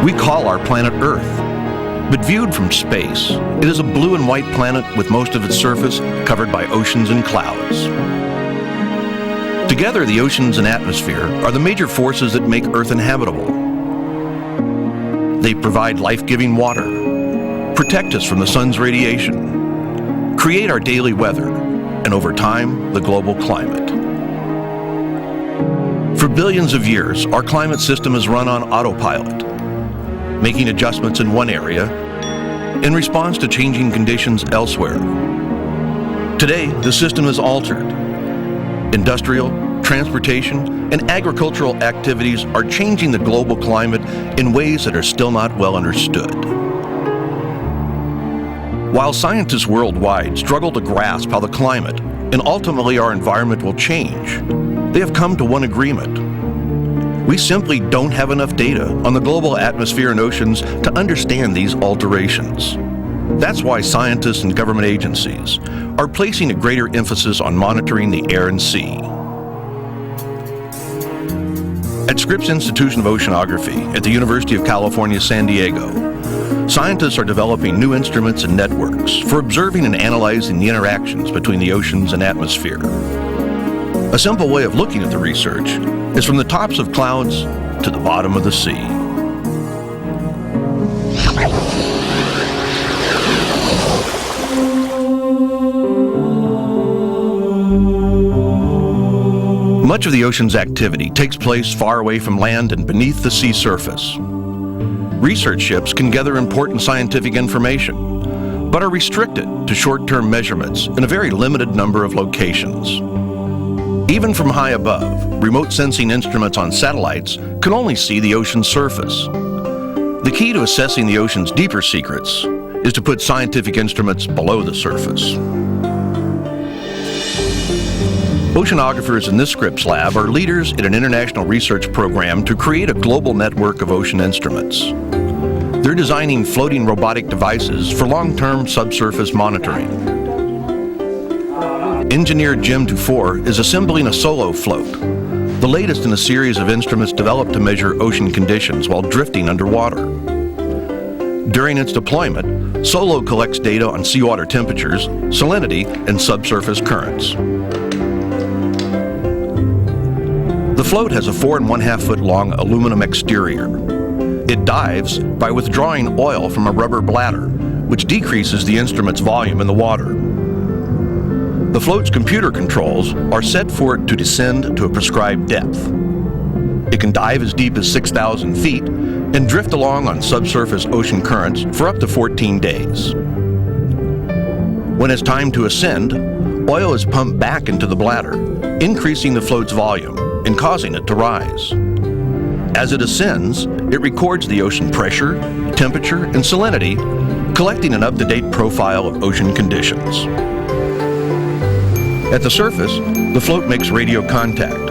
We call our planet Earth, but viewed from space, it is a blue and white planet with most of its surface covered by oceans and clouds. Together, the oceans and atmosphere are the major forces that make Earth inhabitable. They provide life-giving water, protect us from the sun's radiation, create our daily weather, and over time, the global climate. For billions of years, our climate system has run on autopilot, making adjustments in one area in response to changing conditions elsewhere. Today, the system is altered. Industrial, transportation, and agricultural activities are changing the global climate in ways that are still not well understood. While scientists worldwide struggle to grasp how the climate and ultimately our environment will change, they have come to one agreement. We simply don't have enough data on the global atmosphere and oceans to understand these alterations. That's why scientists and government agencies are placing a greater emphasis on monitoring the air and sea. At Scripps Institution of Oceanography at the University of California, San Diego, scientists are developing new instruments and networks for observing and analyzing the interactions between the oceans and atmosphere. A simple way of looking at the research is from the tops of clouds to the bottom of the sea. Much of the ocean's activity takes place far away from land and beneath the sea surface. Research ships can gather important scientific information, but are restricted to short-term measurements in a very limited number of locations. Even from high above, remote sensing instruments on satellites can only see the ocean's surface. The key to assessing the ocean's deeper secrets is to put scientific instruments below the surface. Oceanographers in this Scripps lab are leaders in an international research program to create a global network of ocean instruments. They're designing floating robotic devices for long-term subsurface monitoring. Engineer Jim Dufour is assembling a Solo float, the latest in a series of instruments developed to measure ocean conditions while drifting underwater. During its deployment, Solo collects data on seawater temperatures, salinity, and subsurface currents. The float has a 4 1/2 foot long aluminum exterior. It dives by withdrawing oil from a rubber bladder, which decreases the instrument's volume in the water. The float's computer controls are set for it to descend to a prescribed depth. It can dive as deep as 6,000 feet and drift along on subsurface ocean currents for up to 14 days. When it's time to ascend, oil is pumped back into the bladder, increasing the float's volume and causing it to rise. As it ascends, it records the ocean pressure, temperature, and salinity, collecting an up-to-date profile of ocean conditions. At the surface, the float makes radio contact.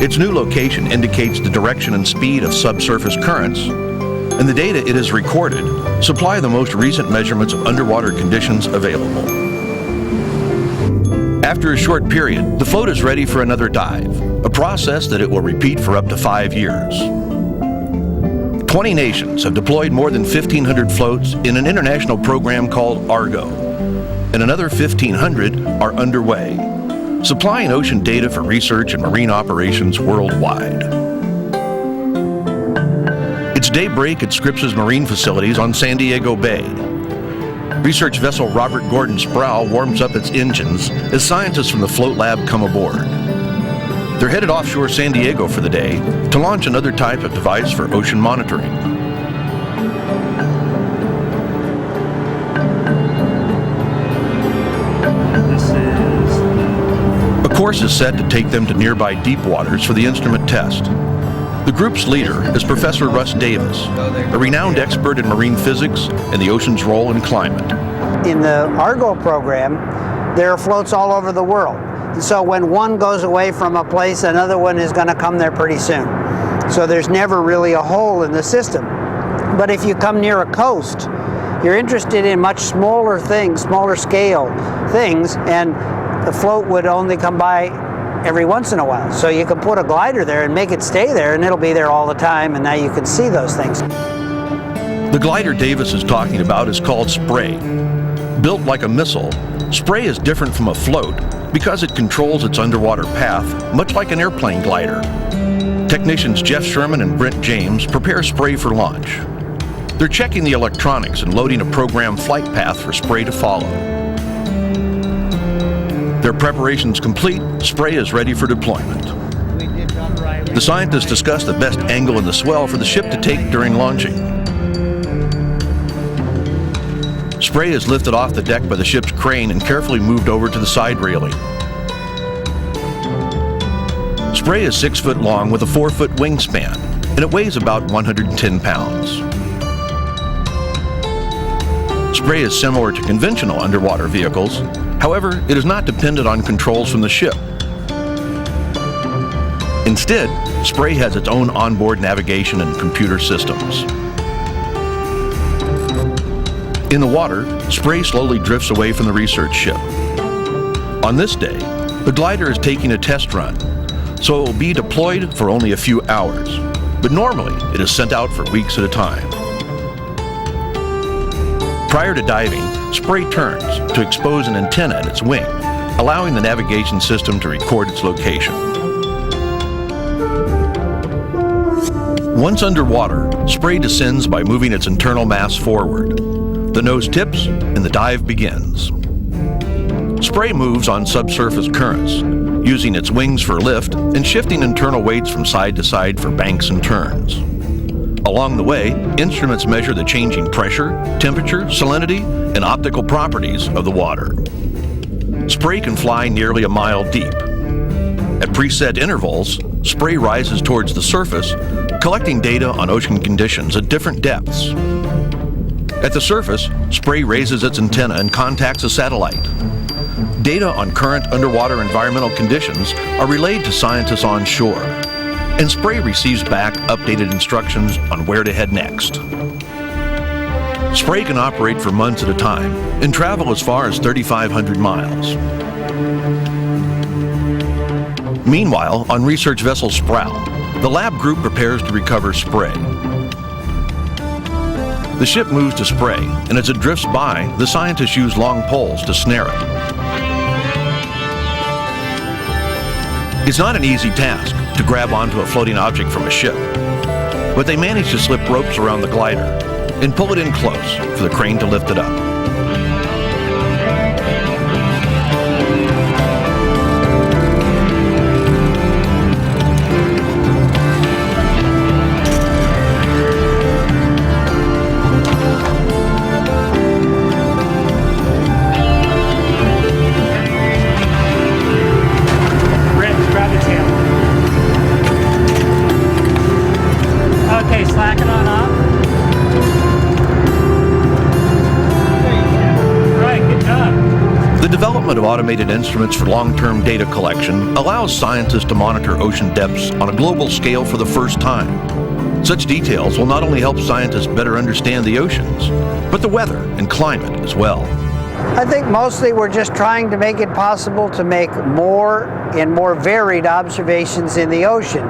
Its new location indicates the direction and speed of subsurface currents, and the data it has recorded supply the most recent measurements of underwater conditions available. After a short period, the float is ready for another dive, a process that it will repeat for up to 5 years. 20 nations have deployed more than 1,500 floats in an international program called Argo, and another 1,500 are underway, supplying ocean data for research and marine operations worldwide. It's daybreak at Scripps' marine facilities on San Diego Bay. Research vessel Robert Gordon Sproul warms up its engines as scientists from the float lab come aboard. They're headed offshore San Diego for the day to launch another type of device for ocean monitoring. A course is set to take them to nearby deep waters for the instrument test. The group's leader is Professor Russ Davis, a renowned expert in marine physics and the ocean's role in climate. In the Argo program, there are floats all over the world. And so when one goes away from a place, another one is going to come there pretty soon. So there's never really a hole in the system. But if you come near a coast, you're interested in much smaller things, smaller scale things, and the float would only come by every once in a while. So you can put a glider there and make it stay there, and it'll be there all the time, and now you can see those things. The glider Davis is talking about is called Spray. Built like a missile, Spray is different from a float because it controls its underwater path, much like an airplane glider. Technicians Jeff Sherman and Brent James prepare Spray for launch. They're checking the electronics and loading a programmed flight path for Spray to follow. Their preparations complete, Spray is ready for deployment. The scientists discuss the best angle in the swell for the ship to take during launching. Spray is lifted off the deck by the ship's crane and carefully moved over to the side railing. Spray is 6 foot long with a 4 foot wingspan, and it weighs about 110 pounds. Spray is similar to conventional underwater vehicles. However, it is not dependent on controls from the ship. Instead, Spray has its own onboard navigation and computer systems. In the water, Spray slowly drifts away from the research ship. On this day, the glider is taking a test run, so it will be deployed for only a few hours, but normally it is sent out for weeks at a time. Prior to diving, Spray turns to expose an antenna at its wing, allowing the navigation system to record its location. Once underwater, Spray descends by moving its internal mass forward. The nose tips and the dive begins. Spray moves on subsurface currents, using its wings for lift and shifting internal weights from side to side for banks and turns. Along the way, instruments measure the changing pressure, temperature, salinity, and optical properties of the water. Spray can fly nearly a mile deep. At preset intervals, Spray rises towards the surface, collecting data on ocean conditions at different depths. At the surface, Spray raises its antenna and contacts a satellite. Data on current underwater environmental conditions are relayed to scientists on shore, and Spray receives back updated instructions on where to head next. Spray can operate for months at a time and travel as far as 3,500 miles. Meanwhile, on research vessel Sprout, the lab group prepares to recover Spray. The ship moves to Spray, and as it drifts by, the scientists use long poles to snare it. It's not an easy task to grab onto a floating object from a ship, but they manage to slip ropes around the glider and pull it in close for the crane to lift it up. The development of automated instruments for long-term data collection allows scientists to monitor ocean depths on a global scale for the first time. Such details will not only help scientists better understand the oceans, but the weather and climate as well. I think mostly we're just trying to make it possible to make more and more varied observations in the ocean.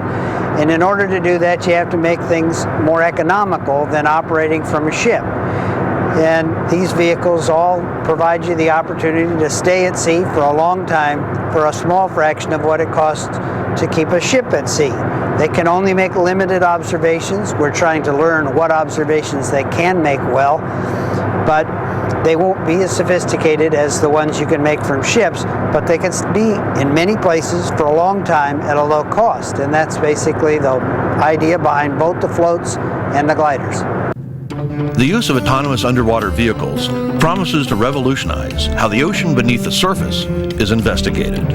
And in order to do that, you have to make things more economical than operating from a ship. And these vehicles all provide you the opportunity to stay at sea for a long time for a small fraction of what it costs to keep a ship at sea. They can only make limited observations. We're trying to learn what observations they can make well, but they won't be as sophisticated as the ones you can make from ships, but they can be in many places for a long time at a low cost. And that's basically the idea behind both the floats and the gliders. The use of autonomous underwater vehicles promises to revolutionize how the ocean beneath the surface is investigated.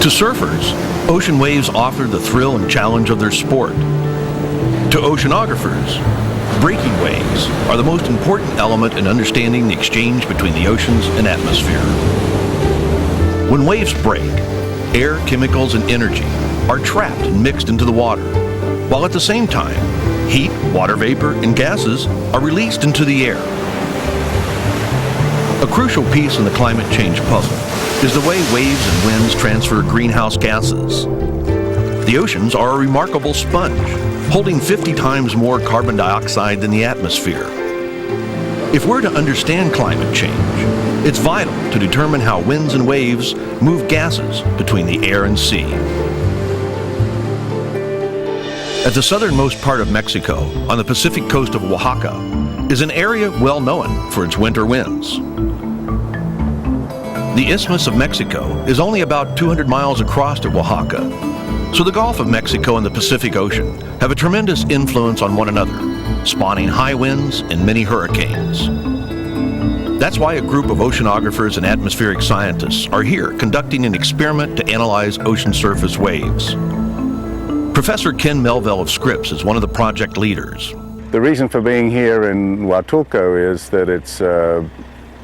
To surfers, ocean waves offer the thrill and challenge of their sport. To oceanographers, breaking waves are the most important element in understanding the exchange between the oceans and atmosphere. When waves break, air, chemicals, and energy are trapped and mixed into the water, while at the same time, heat, water vapor, and gases are released into the air. A crucial piece in the climate change puzzle is the way waves and winds transfer greenhouse gases. The oceans are a remarkable sponge, holding 50 times more carbon dioxide than the atmosphere. If we're to understand climate change, it's vital to determine how winds and waves move gases between the air and sea. At the southernmost part of Mexico, on the Pacific coast of Oaxaca, is an area well known for its winter winds. The Isthmus of Mexico is only about 200 miles across to Oaxaca, so the Gulf of Mexico and the Pacific Ocean have a tremendous influence on one another, spawning high winds and many hurricanes. That's why a group of oceanographers and atmospheric scientists are here conducting an experiment to analyze ocean surface waves. Professor Ken Melville of Scripps is one of the project leaders. The reason for being here in Huatulco is that it's a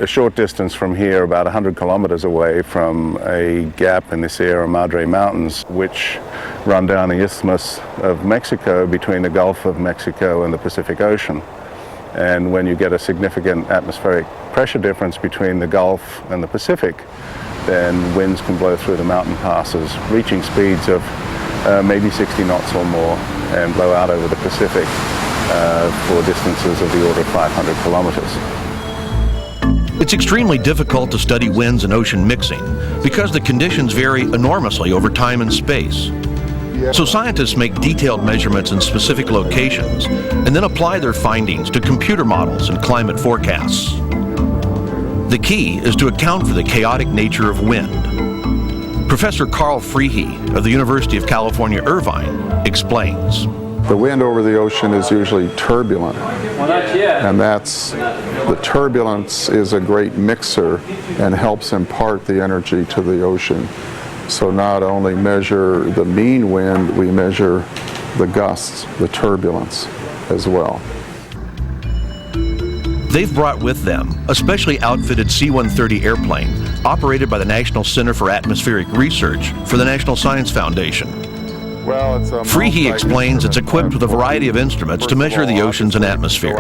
short distance from here, about 100 kilometers away from a gap in the Sierra Madre Mountains, which run down the Isthmus of Mexico between the Gulf of Mexico and the Pacific Ocean. And when you get a significant atmospheric pressure difference between the Gulf and the Pacific, then winds can blow through the mountain passes, reaching speeds of maybe 60 knots or more, and blow out over the Pacific for distances of the order of 500 kilometers. It's extremely difficult to study winds and ocean mixing because the conditions vary enormously over time and space. So scientists make detailed measurements in specific locations and then apply their findings to computer models and climate forecasts. The key is to account for the chaotic nature of wind. Professor Carl Freehe of the University of California, Irvine explains. The wind over the ocean is usually turbulent, and the turbulence is a great mixer and helps impart the energy to the ocean. So not only measure the mean wind, we measure the gusts, the turbulence as well. They've brought with them a specially outfitted C-130 airplane operated by the National Center for Atmospheric Research for the National Science Foundation. Freehe explains it's equipped with a variety of instruments to measure the oceans and atmosphere.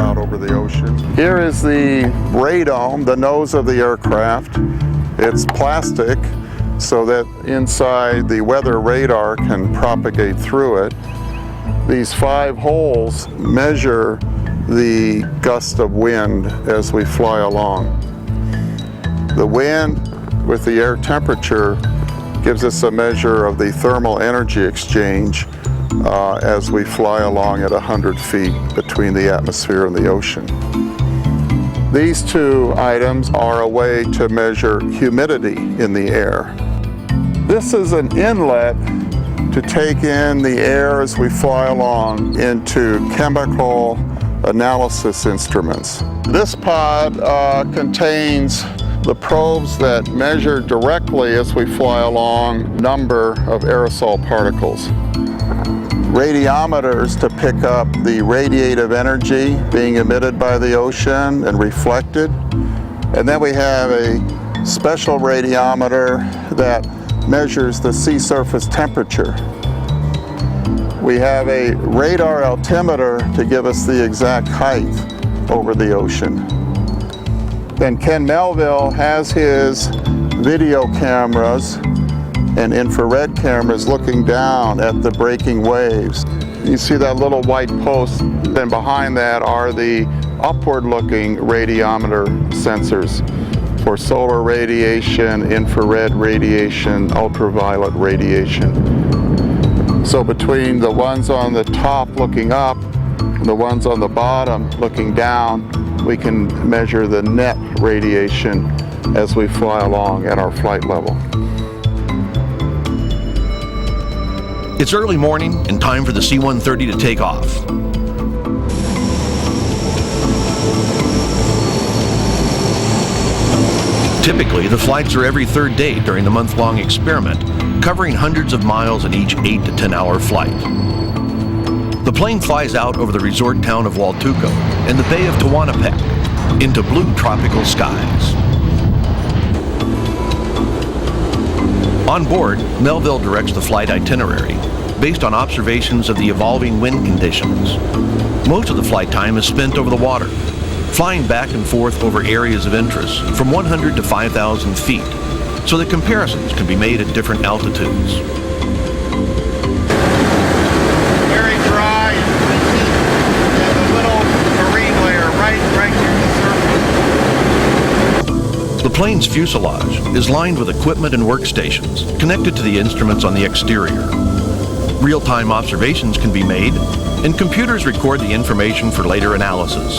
Here is the radome, the nose of the aircraft. It's plastic so that inside the weather radar can propagate through it. These 5 holes measure the gust of wind as we fly along. The wind with the air temperature gives us a measure of the thermal energy exchange as we fly along at 100 feet between the atmosphere and the ocean. These 2 items are a way to measure humidity in the air. This is an inlet to take in the air as we fly along into chemical analysis instruments. This pod contains the probes that measure directly as we fly along number of aerosol particles. Radiometers to pick up the radiative energy being emitted by the ocean and reflected. And then we have a special radiometer that measures the sea surface temperature. We have a radar altimeter to give us the exact height over the ocean. Then Ken Melville has his video cameras and infrared cameras looking down at the breaking waves. You see that little white post, then behind that are the upward-looking radiometer sensors for solar radiation, infrared radiation, ultraviolet radiation. So between the ones on the top looking up and the ones on the bottom looking down, we can measure the net radiation as we fly along at our flight level. It's early morning and time for the C-130 to take off. Typically, the flights are every third day during the month-long experiment, covering hundreds of miles in each 8 to 10-hour flight. The plane flies out over the resort town of Hualtuco and the Bay of Tehuantepec into blue tropical skies. On board, Melville directs the flight itinerary based on observations of the evolving wind conditions. Most of the flight time is spent over the water, flying back and forth over areas of interest from 100 to 5,000 feet, so that comparisons can be made at different altitudes. Very dry and a little marine layer right near the surface. The plane's fuselage is lined with equipment and workstations connected to the instruments on the exterior. Real-time observations can be made, and computers record the information for later analysis.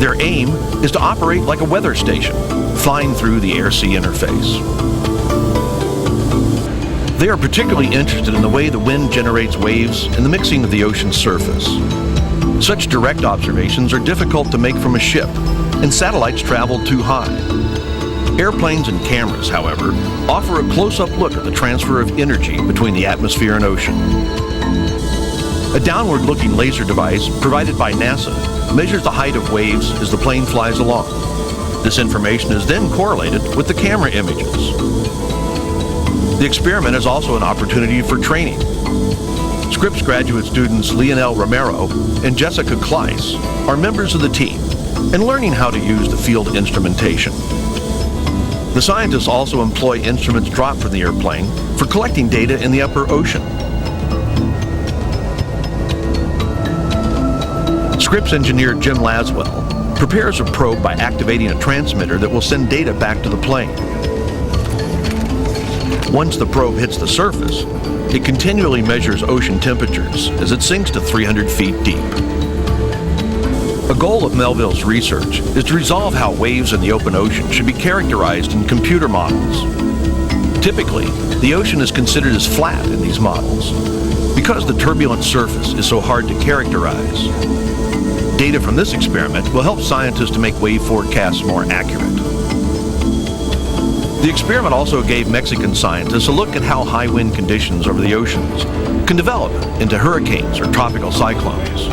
Their aim is to operate like a weather station, flying through the air-sea interface. They are particularly interested in the way the wind generates waves and the mixing of the ocean's surface. Such direct observations are difficult to make from a ship, and satellites travel too high. Airplanes and cameras, however, offer a close-up look at the transfer of energy between the atmosphere and ocean. A downward-looking laser device provided by NASA measures the height of waves as the plane flies along. This information is then correlated with the camera images. The experiment is also an opportunity for training. Scripps graduate students Leonel Romero and Jessica Kleiss are members of the team and learning how to use the field instrumentation. The scientists also employ instruments dropped from the airplane for collecting data in the upper ocean. Scripps engineer Jim Laswell prepares a probe by activating a transmitter that will send data back to the plane. Once the probe hits the surface, it continually measures ocean temperatures as it sinks to 300 feet deep. A goal of Melville's research is to resolve how waves in the open ocean should be characterized in computer models. Typically, the ocean is considered as flat in these models because the turbulent surface is so hard to characterize. Data from this experiment will help scientists to make wave forecasts more accurate. The experiment also gave Mexican scientists a look at how high wind conditions over the oceans can develop into hurricanes or tropical cyclones.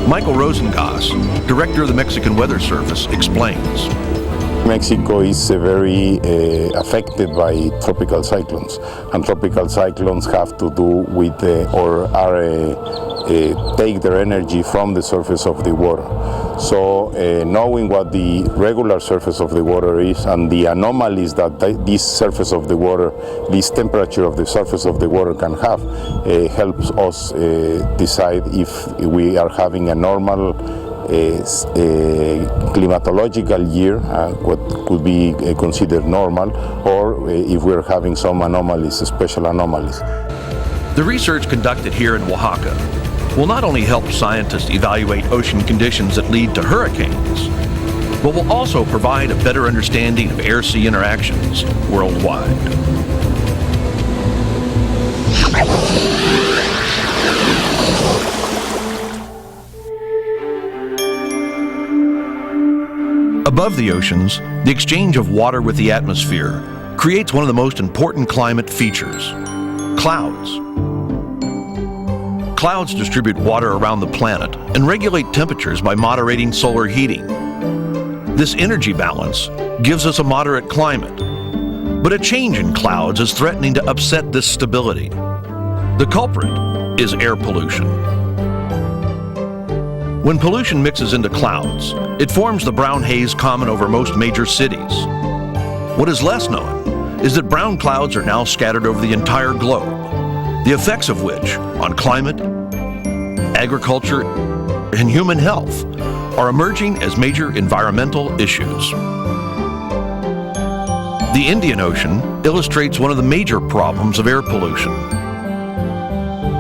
Michael Rosengass, director of the Mexican Weather Service, explains. Mexico is very affected by tropical cyclones, and tropical cyclones have to do with take their energy from the surface of the water. So knowing what the regular surface of the water is and the anomalies that this surface of the water, this temperature of the surface of the water can have, helps us decide if we are having a normal climatological year, what could be considered normal, or if we're having some anomalies, special anomalies. The research conducted here in Oaxaca will not only help scientists evaluate ocean conditions that lead to hurricanes, but will also provide a better understanding of air-sea interactions worldwide. Above the oceans, the exchange of water with the atmosphere creates one of the most important climate features: clouds. Clouds distribute water around the planet and regulate temperatures by moderating solar heating. This energy balance gives us a moderate climate, but a change in clouds is threatening to upset this stability. The culprit is air pollution. When pollution mixes into clouds, it forms the brown haze common over most major cities. What is less known is that brown clouds are now scattered over the entire globe, the effects of which on climate, agriculture, and human health are emerging as major environmental issues. The Indian Ocean illustrates one of the major problems of air pollution.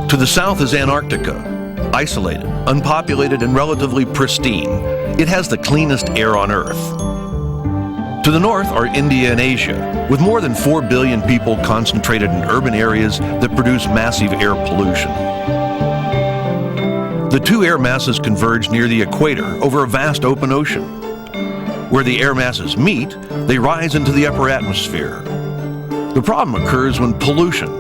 To the south is Antarctica. Isolated, unpopulated, and relatively pristine, it has the cleanest air on Earth. To the north are India and Asia, with more than 4 billion people concentrated in urban areas that produce massive air pollution. The two air masses converge near the equator over a vast open ocean. Where the air masses meet, they rise into the upper atmosphere. The problem occurs when pollution,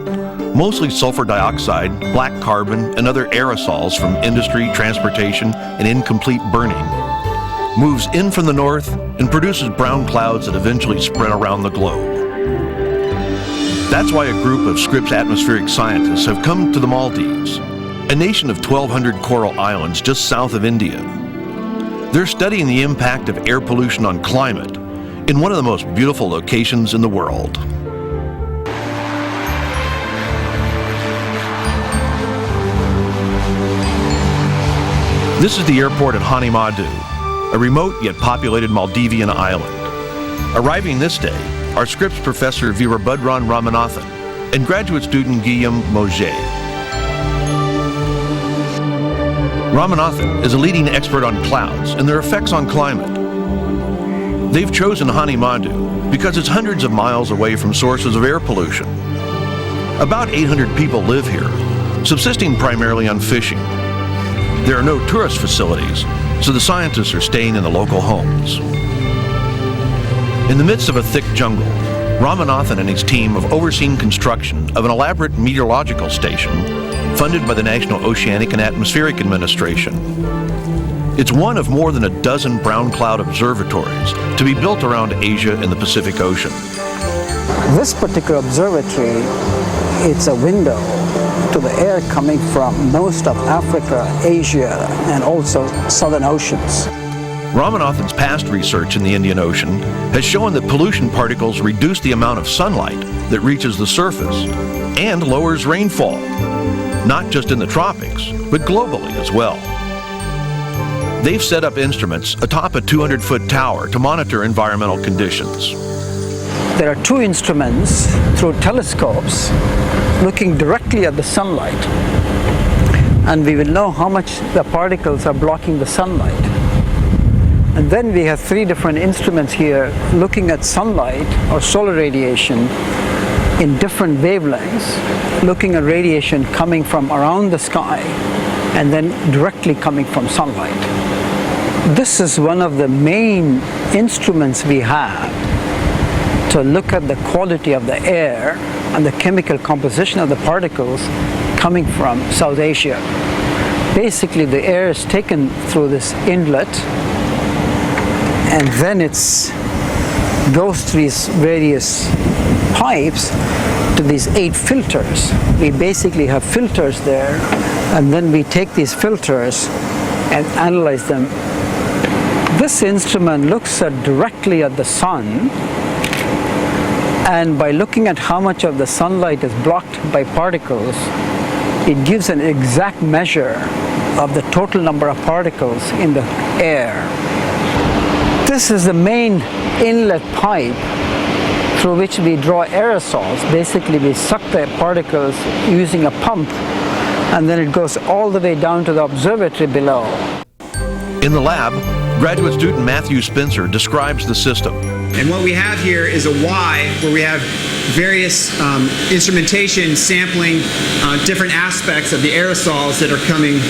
mostly sulfur dioxide, black carbon, and other aerosols from industry, transportation, and incomplete burning, moves in from the north and produces brown clouds that eventually spread around the globe. That's why a group of Scripps atmospheric scientists have come to the Maldives, a nation of 1,200 coral islands just south of India. They're studying the impact of air pollution on climate in one of the most beautiful locations in the world. This is the airport at Honeymud, a remote yet populated Maldivian island. Arriving this day are Scripps professor Veerabhadran Ramanathan and graduate student Guillaume Moget. Ramanathan is a leading expert on clouds and their effects on climate. They've chosen Honeymud because it's hundreds of miles away from sources of air pollution. About 800 people live here, subsisting primarily on fishing. There are no tourist facilities, so the scientists are staying in the local homes. In the midst of a thick jungle, Ramanathan and his team have overseen construction of an elaborate meteorological station funded by the National Oceanic and Atmospheric Administration. It's one of more than a dozen brown cloud observatories to be built around Asia and the Pacific Ocean. This particular observatory, it's a window to the air coming from most of Africa, Asia, and also southern oceans. Ramanathan's past research in the Indian Ocean has shown that pollution particles reduce the amount of sunlight that reaches the surface and lowers rainfall, not just in the tropics, but globally as well. They've set up instruments atop a 200-foot tower to monitor environmental conditions. There are two instruments through telescopes looking directly at the sunlight, and we will know how much the particles are blocking the sunlight. And then we have three different instruments here looking at sunlight or solar radiation in different wavelengths, looking at radiation coming from around the sky and then directly coming from sunlight. This is one of the main instruments we have to look at the quality of the air and the chemical composition of the particles coming from South Asia. Basically, the air is taken through this inlet, and then it goes through these various pipes to these 8 filters. We basically have filters there, and then we take these filters and analyze them. This instrument looks directly at the sun, and by looking at how much of the sunlight is blocked by particles, it gives an exact measure of the total number of particles in the air. This is the main inlet pipe through which we draw aerosols. Basically, we suck the particles using a pump, and then it goes all the way down to the observatory below. In the lab, graduate student Matthew Spencer describes the system. And what we have here is a Y where we have various instrumentation sampling different aspects of the aerosols that are coming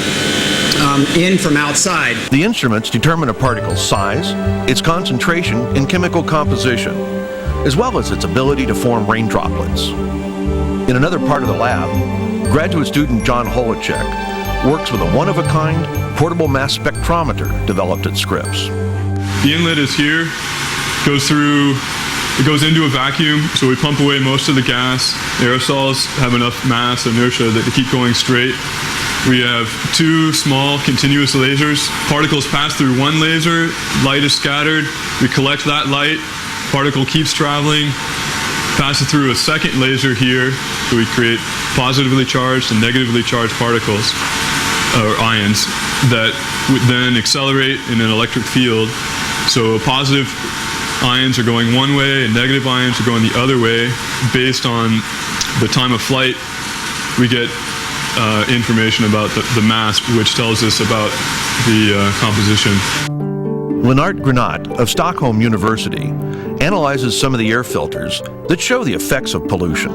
in from outside. The instruments determine a particle's size, its concentration, and chemical composition, as well as its ability to form rain droplets. In another part of the lab, graduate student John Holacek works with a one-of-a-kind portable mass spectrometer developed at Scripps. The inlet is here. It goes into a vacuum, so we pump away most of the gas. Aerosols have enough mass, inertia, that they keep going straight. We have 2 small continuous lasers. Particles pass through one laser, light is scattered, we collect that light, particle keeps traveling, passes through a second laser here, so we create positively charged and negatively charged particles, or ions, that would then accelerate in an electric field. So positive ions are going one way and negative ions are going the other way. Based on the time of flight, we get information about the mass, which tells us about the composition. Lennart Granat of Stockholm University analyzes some of the air filters that show the effects of pollution.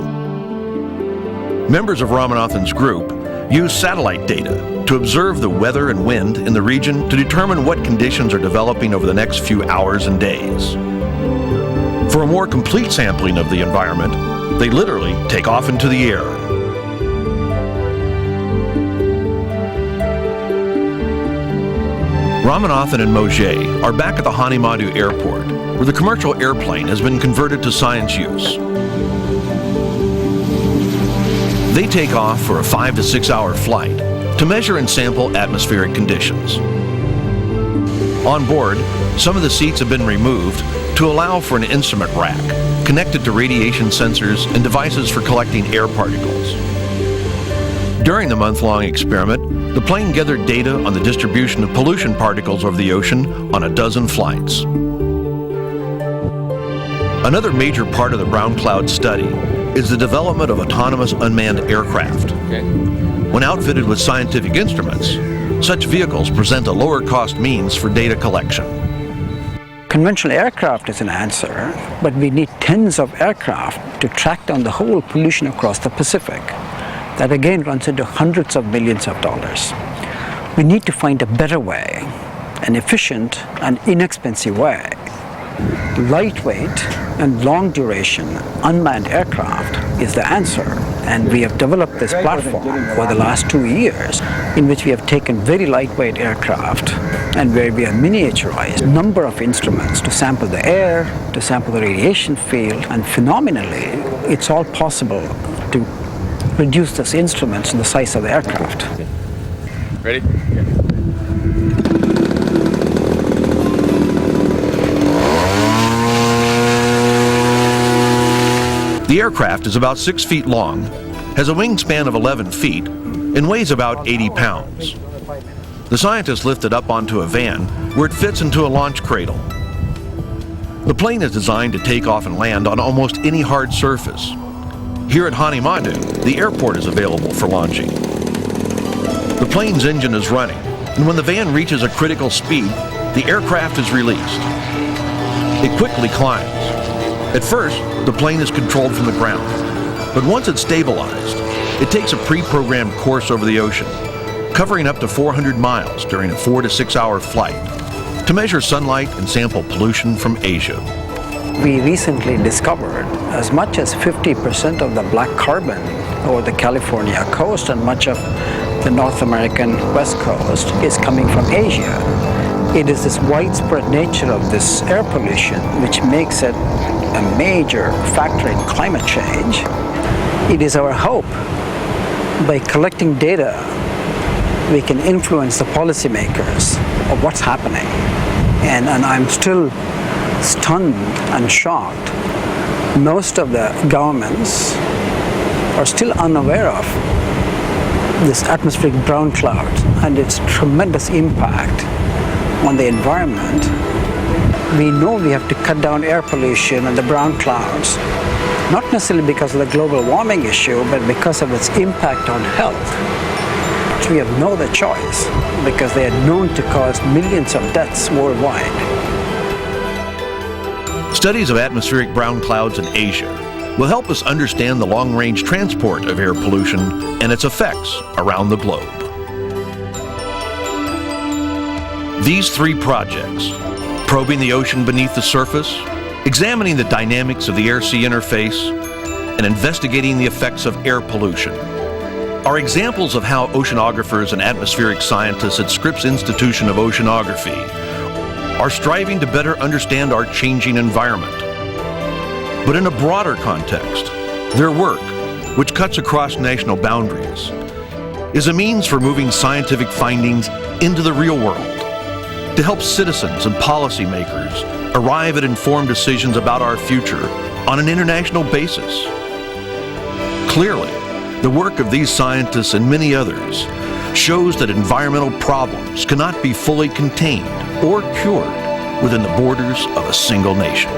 Members of Ramanathan's group use satellite data to observe the weather and wind in the region to determine what conditions are developing over the next few hours and days. For a more complete sampling of the environment, they literally take off into the air. Ramanathan and Mojay are back at the Honeymud Airport, where the commercial airplane has been converted to science use. They take off for a 5 to 6 hour flight to measure and sample atmospheric conditions. On board, some of the seats have been removed to allow for an instrument rack connected to radiation sensors and devices for collecting air particles. During the month-long experiment, the plane gathered data on the distribution of pollution particles over the ocean on a dozen flights. Another major part of the brown cloud study is the development of autonomous unmanned aircraft. When outfitted with scientific instruments, such vehicles present a lower-cost means for data collection. Conventional aircraft is an answer, but we need tens of aircraft to track down the whole pollution across the Pacific. That again runs into hundreds of millions of dollars. We need to find a better way, an efficient and inexpensive way. Lightweight and long duration unmanned aircraft is the answer, and we have developed this platform for the last 2 years in which we have taken very lightweight aircraft and where we have miniaturized a number of instruments to sample the air, to sample the radiation field, and phenomenally it's all possible to reduce those instruments to the size of the aircraft. Ready? The aircraft is about 6 feet long, has a wingspan of 11 feet, and weighs about 80 pounds. The scientists lift it up onto a van where it fits into a launch cradle. The plane is designed to take off and land on almost any hard surface. Here at Honeymud, the airport is available for launching. The plane's engine is running, and when the van reaches a critical speed, the aircraft is released. It quickly climbs. At first, the plane is controlled from the ground, but once it's stabilized, it takes a pre-programmed course over the ocean, covering up to 400 miles during a 4 to 6 hour flight to measure sunlight and sample pollution from Asia. We recently discovered as much as 50% of the black carbon over the California coast and much of the North American West Coast is coming from Asia. It is this widespread nature of this air pollution which makes it a major factor in climate change. It is our hope by collecting data we can influence the policymakers of what's happening. And I'm still stunned and shocked. Most of the governments are still unaware of this atmospheric brown cloud and its tremendous impact on the environment. We know we have to cut down air pollution and the brown clouds, not necessarily because of the global warming issue, but because of its impact on health. We have no other choice because they are known to cause millions of deaths worldwide. Studies of atmospheric brown clouds in Asia will help us understand the long-range transport of air pollution and its effects around the globe. These 3 projects, probing the ocean beneath the surface, examining the dynamics of the air-sea interface, and investigating the effects of air pollution, are examples of how oceanographers and atmospheric scientists at Scripps Institution of Oceanography are striving to better understand our changing environment. But in a broader context, their work, which cuts across national boundaries, is a means for moving scientific findings into the real world to help citizens and policymakers arrive at informed decisions about our future on an international basis. Clearly, the work of these scientists and many others shows that environmental problems cannot be fully contained or cured within the borders of a single nation.